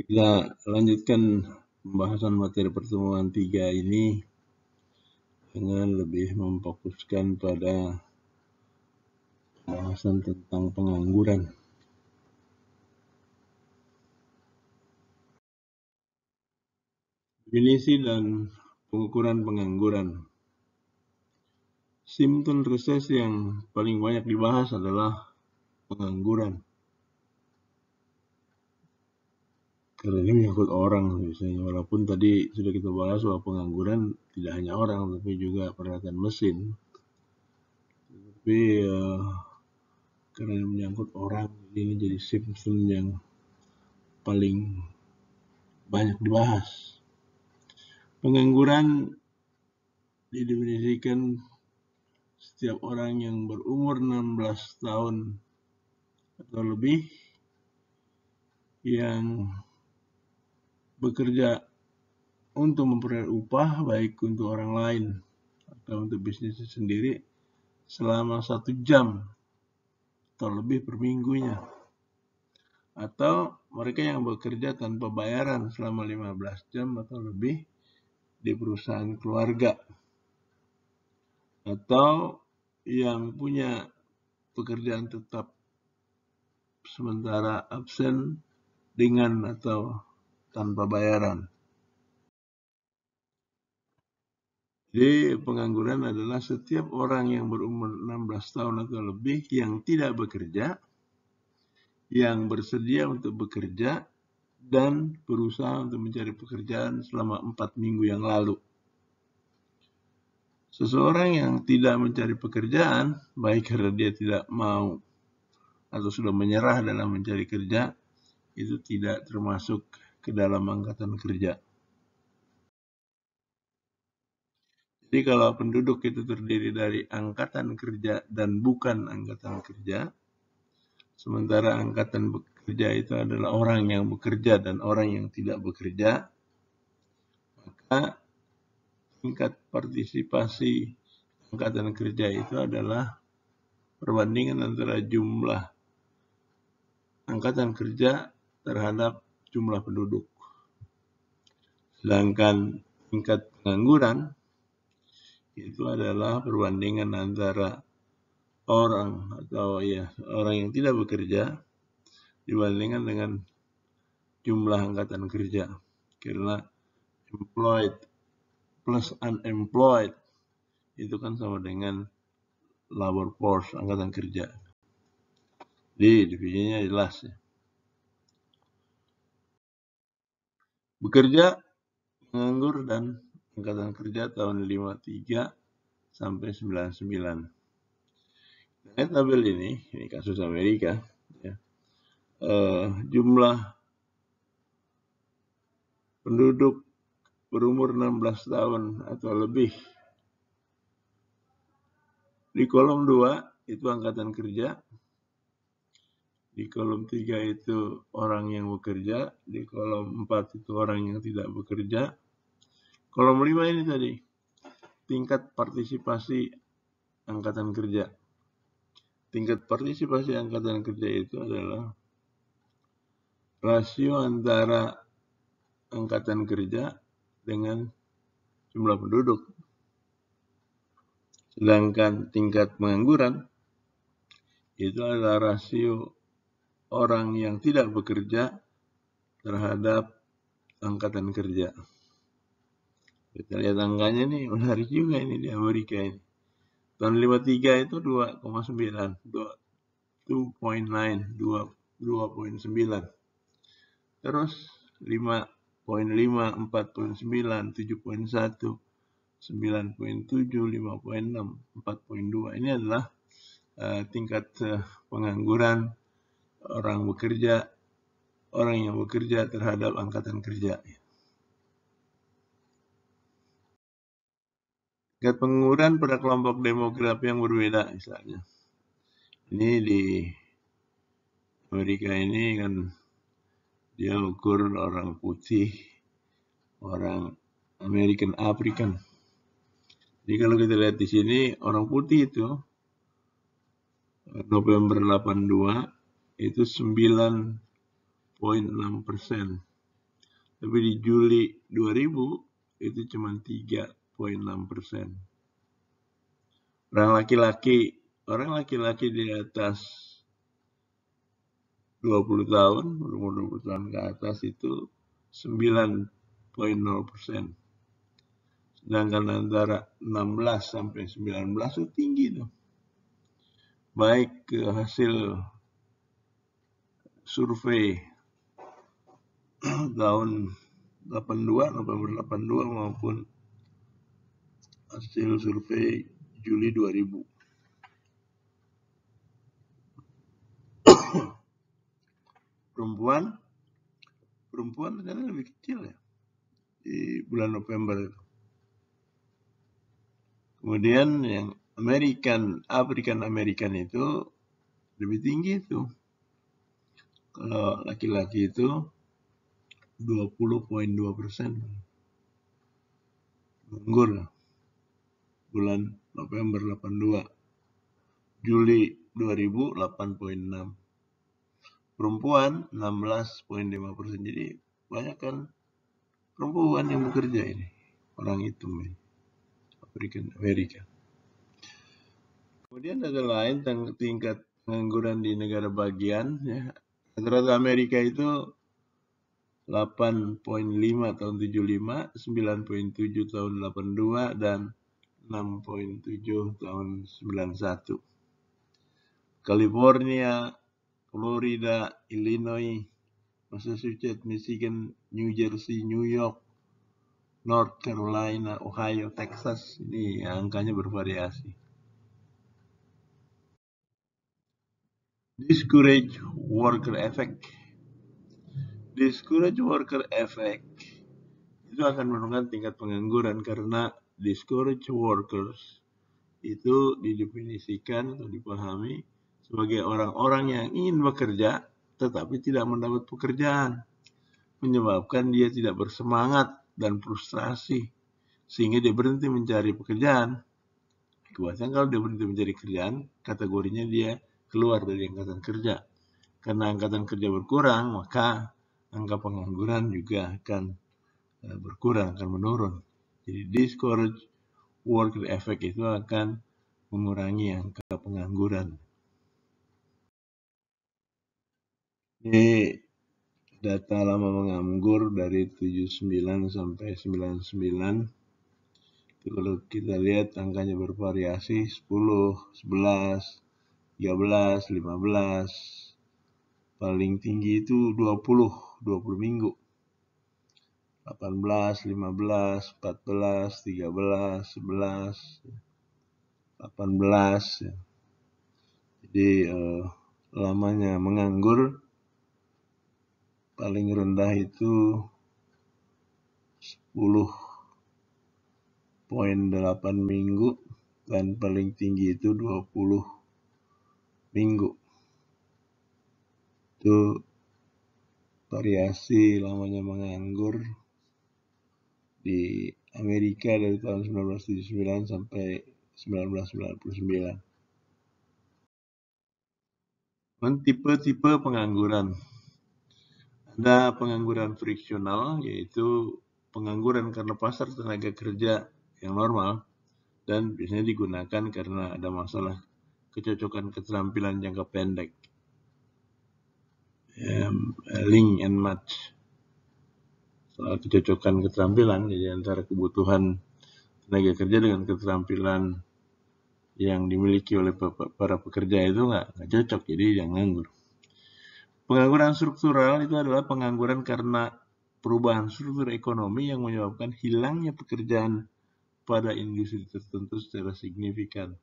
Kita lanjutkan pembahasan materi pertemuan 3 ini dengan lebih memfokuskan pada pembahasan tentang pengangguran. Definisi dan pengukuran pengangguran. Simptom resesi yang paling banyak dibahas adalah pengangguran. Karena ini menyangkut orang biasanya, walaupun tadi sudah kita bahas bahwa pengangguran tidak hanya orang, tapi juga peralatan mesin. Tapi karena ini menyangkut orang, ini jadi simptom yang paling banyak dibahas. Pengangguran didefinisikan setiap orang yang berumur 16 tahun atau lebih yang bekerja untuk memperoleh upah baik untuk orang lain atau untuk bisnisnya sendiri selama 1 jam atau lebih per minggunya, atau mereka yang bekerja tanpa bayaran selama 15 jam atau lebih di perusahaan keluarga, atau yang punya pekerjaan tetap sementara absen dengan atau tanpa bayaran. Jadi pengangguran adalah setiap orang yang berumur 16 tahun atau lebih yang tidak bekerja, yang bersedia untuk bekerja, dan berusaha untuk mencari pekerjaan selama 4 minggu yang lalu. Seseorang yang tidak mencari pekerjaan, baik karena dia tidak mau atau sudah menyerah dalam mencari kerja, itu tidak termasuk ke dalam angkatan kerja. Jadi kalau penduduk itu terdiri dari angkatan kerja dan bukan angkatan kerja, sementara angkatan bekerja itu adalah orang yang bekerja dan orang yang tidak bekerja, maka tingkat partisipasi angkatan kerja itu adalah perbandingan antara jumlah angkatan kerja terhadap jumlah penduduk. Sedangkan tingkat pengangguran itu adalah perbandingan antara orang yang tidak bekerja dibandingkan dengan jumlah angkatan kerja. Karena employed plus unemployed itu kan sama dengan labor force, angkatan kerja. Jadi definisinya jelas ya. Bekerja, menganggur, dan angkatan kerja tahun 53 sampai 99. Nah, tabel ini kasus Amerika ya. Jumlah penduduk berumur 16 tahun atau lebih. Di kolom 2 itu angkatan kerja, di kolom 3 itu orang yang bekerja, di kolom 4 itu orang yang tidak bekerja. Kolom 5 ini tadi tingkat partisipasi angkatan kerja. Tingkat partisipasi angkatan kerja itu adalah rasio antara angkatan kerja dengan jumlah penduduk. Sedangkan tingkat pengangguran itu adalah rasio orang yang tidak bekerja terhadap angkatan kerja. Kita lihat angkanya nih, menarik juga ini di Amerika ini. Tahun 53 itu 2,9, 2.9. Terus 5.5, 4.9, 7.1, 9.7, 5.6, 4.2. Ini adalah tingkat pengangguran orang yang bekerja terhadap angkatan kerja. Tingkat pengangguran pada kelompok demografi yang berbeda misalnya. Ini di Amerika ini kan dia ukur orang putih, orang American African. Jadi kalau kita lihat di sini orang putih itu November 82 itu 9.6%. Tapi di Juli 2000 itu cuma 3,6%. Orang laki-laki di atas 20 tahun, umur 20 tahun ke atas itu 9,0%. Sedangkan antara 16 sampai 19 itu tinggi tuh. Baik ke hasil survei tahun 82, November 82 maupun hasil survei Juli 2000. Perempuan ternyata lebih kecil ya di bulan November itu. Kemudian yang African American itu lebih tinggi itu. Kalau laki-laki itu 20,2%. Menganggur bulan November 82. Juli 2000 8,6. Perempuan 16,5%. Jadi banyak kan perempuan yang bekerja ini. Orang hitam ini. African American. Kemudian ada lain tingkat pengangguran di negara bagian. Ya. Rata-rata Amerika itu 8,5 tahun 75, 9,7 tahun 82, dan 6,7 tahun 91. California, Florida, Illinois, Massachusetts, Michigan, New Jersey, New York, North Carolina, Ohio, Texas, ini angkanya bervariasi. Discourage worker effect. Discourage worker effect itu akan menurunkan tingkat pengangguran karena discourage workers itu didefinisikan atau dipahami sebagai orang-orang yang ingin bekerja tetapi tidak mendapat pekerjaan, menyebabkan dia tidak bersemangat dan frustrasi sehingga dia berhenti mencari pekerjaan. Akibatnya kalau dia berhenti mencari kerjaan, kategorinya dia keluar dari angkatan kerja. Karena angkatan kerja berkurang, maka angka pengangguran juga akan berkurang, akan menurun. Jadi discourage worker effect itu akan mengurangi angka pengangguran. Ini data lama menganggur dari 79 sampai 99. Kalau kita lihat angkanya bervariasi 10, 11, 13, 15. Paling tinggi itu 20 minggu. 18, 15, 14, 13, 11, 18. Jadi lamanya menganggur paling rendah itu 10,8 minggu dan paling tinggi itu 20 minggu. Itu variasi lamanya menganggur di Amerika dari tahun 1979 sampai 1999. Tipe-tipe pengangguran. Ada pengangguran friksional, yaitu pengangguran karena pasar tenaga kerja yang normal dan biasanya digunakan karena ada masalah kecocokan keterampilan jangka pendek. Link and match. Soal kecocokan keterampilan, jadi antara kebutuhan tenaga kerja dengan keterampilan yang dimiliki oleh para pekerja itu nggak cocok, jadi yang nganggur. Pengangguran struktural itu adalah pengangguran karena perubahan struktur ekonomi yang menyebabkan hilangnya pekerjaan pada industri tertentu secara signifikan.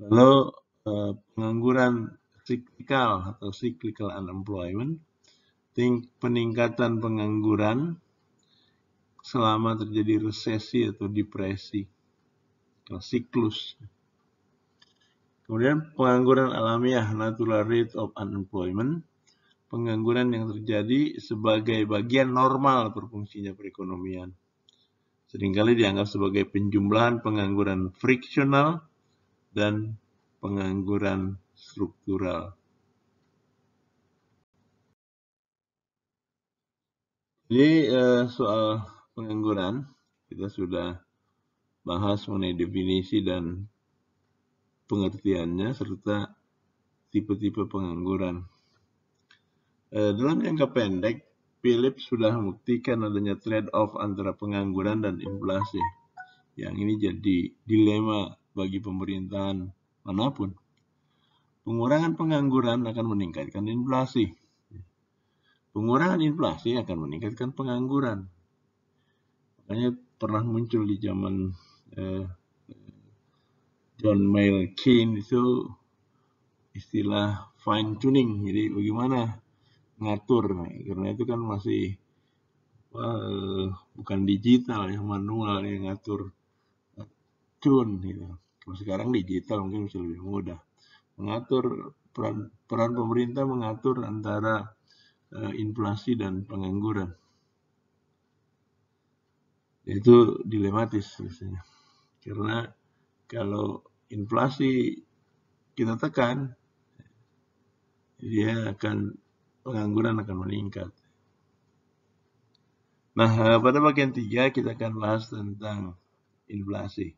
Lalu pengangguran cyclical atau cyclical unemployment, peningkatan pengangguran selama terjadi resesi atau depresi, siklus. Kemudian pengangguran alamiah, natural rate of unemployment, pengangguran yang terjadi sebagai bagian normal berfungsinya perekonomian. Seringkali dianggap sebagai penjumlahan pengangguran friksional dan pengangguran struktural. Jadi soal pengangguran kita sudah bahas mengenai definisi dan pengertiannya serta tipe-tipe pengangguran. Dalam jangka pendek, Philip sudah membuktikan adanya trade-off antara pengangguran dan inflasi. Yang ini jadi dilema bagi pemerintahan manapun. Pengurangan pengangguran akan meningkatkan inflasi. Pengurangan inflasi akan meningkatkan pengangguran. Makanya pernah muncul di zaman John Maynard Keynes itu istilah fine tuning. Jadi bagaimana ngatur, karena itu kan masih bukan digital, yang manual yang ngatur tune gitu. Kalau sekarang digital mungkin bisa lebih mudah mengatur. Peran pemerintah mengatur antara inflasi dan pengangguran. Itu dilematis biasanya. Karena kalau inflasi kita tekan, pengangguran akan meningkat. Nah, pada bagian 3 kita akan bahas tentang inflasi.